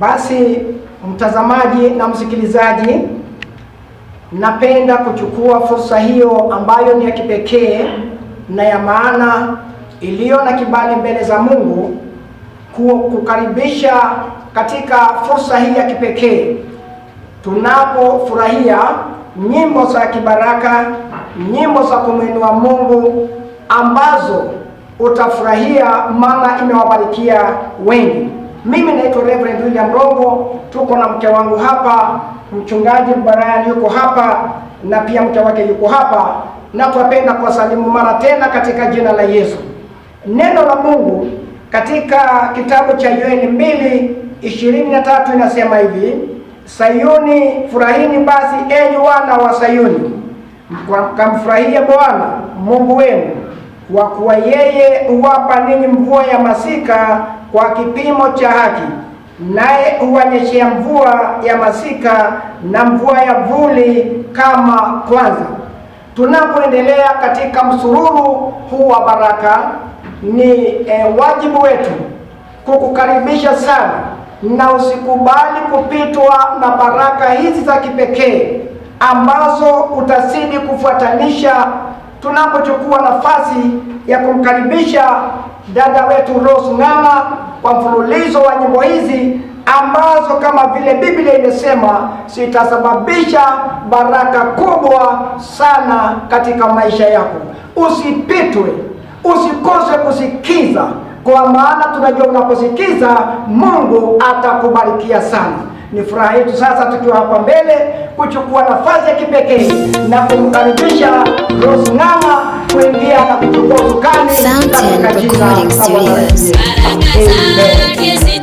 Basi mtazamaji na msikilizaji, napenda kuchukua fursa hiyo ambayo ni ya kipekee na ya maana iliyo na kibali mbele za Mungu kukaribisha katika fursa hii ya kipekee tunapofurahia nyimbo za kibaraka, nyimbo za kumwinua Mungu ambazo utafurahia maana imewabarikia wengi. Mimi naitwa Reverend William Rongo, tuko na mke wangu hapa, mchungaji Brian yuko hapa na pia mke wake yuko hapa, na tunapenda kuwasalimu mara tena katika jina la Yesu. Neno la Mungu katika kitabu cha Yoeli 2:23 inasema hivi: Sayuni, furahini basi enyi wana wa Sayuni, mkamfurahie Bwana Mungu wenu, kwa kuwa yeye huwapa ninyi mvua ya masika kwa kipimo cha haki, naye huwanyeshea mvua ya masika na mvua ya vuli kama kwanza. Tunapoendelea katika msururu huu wa baraka, ni wajibu wetu kukukaribisha sana, na usikubali kupitwa na baraka hizi za kipekee ambazo utazidi kufuatanisha tunapochukua nafasi ya kumkaribisha dada wetu Rose Ng'ang'a kwa mfululizo wa nyimbo hizi ambazo kama vile Biblia imesema zitasababisha baraka kubwa sana katika maisha yako. Usipitwe, usikose kusikiza, kwa maana tunajua unaposikiza Mungu atakubarikia sana. Ni furaha yetu sasa tukiwa hapa mbele kuchukua nafasi ya kipekee na kumkaribisha Rose Ng'ang'a kuingia na kuchukua usukani katika jina la Bwana Yesu. Amen.